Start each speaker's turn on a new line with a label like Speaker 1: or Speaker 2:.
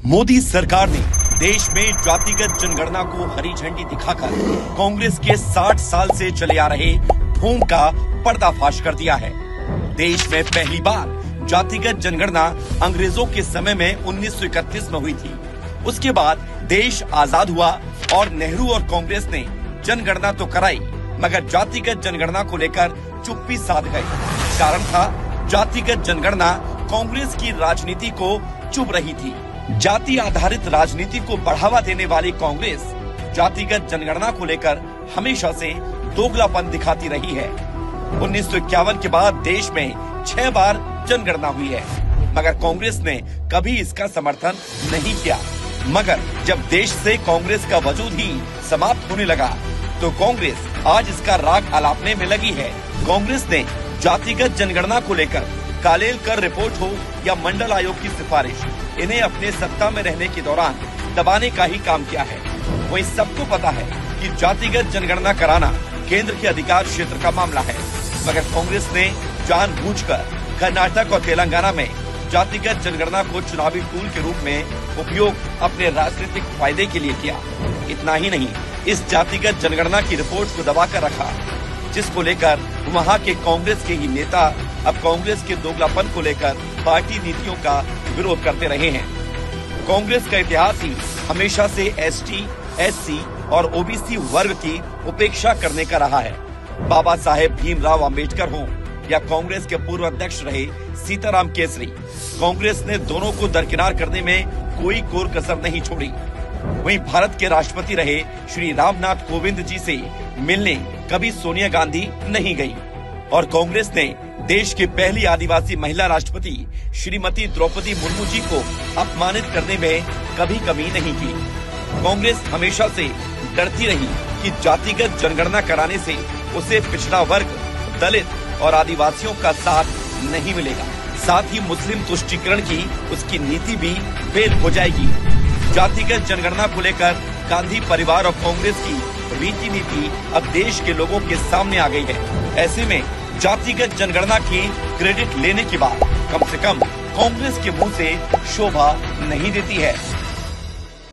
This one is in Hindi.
Speaker 1: मोदी सरकार ने देश में जातिगत जनगणना को हरी झंडी दिखाकर कांग्रेस के 60 साल से चले आ रहे ढोंग का पर्दाफाश कर दिया है। देश में पहली बार जातिगत जनगणना अंग्रेजों के समय में 1931 में हुई थी। उसके बाद देश आजाद हुआ और नेहरू और कांग्रेस ने जनगणना तो कराई, मगर जातिगत जनगणना को लेकर चुप्पी साध गए। कारण था जातिगत जनगणना कांग्रेस की राजनीति को चुभ रही थी। जाति आधारित राजनीति को बढ़ावा देने वाली कांग्रेस जातिगत जनगणना को लेकर हमेशा से दोगलापन दिखाती रही है। 1951 के बाद देश में 6 बार जनगणना हुई है, मगर कांग्रेस ने कभी इसका समर्थन नहीं किया। मगर जब देश से कांग्रेस का वजूद ही समाप्त होने लगा, तो कांग्रेस आज इसका राग अलापने में लगी है। कांग्रेस ने जातिगत जनगणना को लेकर कालेलकर रिपोर्ट हो या मंडल आयोग की सिफारिश, इन्हें अपने सत्ता में रहने के दौरान दबाने का ही काम किया है। वहीं सबको पता है कि जातिगत जनगणना कराना केंद्र के अधिकार क्षेत्र का मामला है, मगर कांग्रेस ने जानबूझकर कर्नाटक और तेलंगाना में जातिगत जनगणना को चुनावी टूल के रूप में उपयोग अपने राजनीतिक फायदे के लिए किया। इतना ही नहीं, इस जातिगत जनगणना की रिपोर्ट को दबाकर रखा, जिसको लेकर वहां के कांग्रेस के ही नेता अब कांग्रेस के दोगलापन को लेकर पार्टी नीतियों का विरोध करते रहे हैं। कांग्रेस का इतिहास ही हमेशा से एसटी, एससी और ओबीसी वर्ग की उपेक्षा करने का रहा है। बाबा साहेब भीमराव अंबेडकर हों या कांग्रेस के पूर्व अध्यक्ष रहे सीताराम केसरी, कांग्रेस ने दोनों को दरकिनार करने में कोई कोर कसर नहीं छोड़ी। वहीं भारत के राष्ट्रपति रहे श्री रामनाथ कोविंद जी से मिलने कभी सोनिया गांधी नहीं गई, और कांग्रेस ने देश की पहली आदिवासी महिला राष्ट्रपति श्रीमती द्रौपदी मुर्मू जी को अपमानित करने में कभी कमी नहीं की। कांग्रेस हमेशा से डरती रही कि जातिगत जनगणना कराने से उसे पिछड़ा वर्ग, दलित और आदिवासियों का साथ नहीं मिलेगा। साथ ही मुस्लिम तुष्टीकरण की उसकी नीति भी फेल हो जाएगी। जातिगत जनगणना को लेकर गांधी परिवार और कांग्रेस की रीति नीति अब देश के लोगों के सामने आ गई है। ऐसे में जातिगत जनगणना की क्रेडिट लेने की बात कम से कम कांग्रेस के मुंह से शोभा नहीं देती है।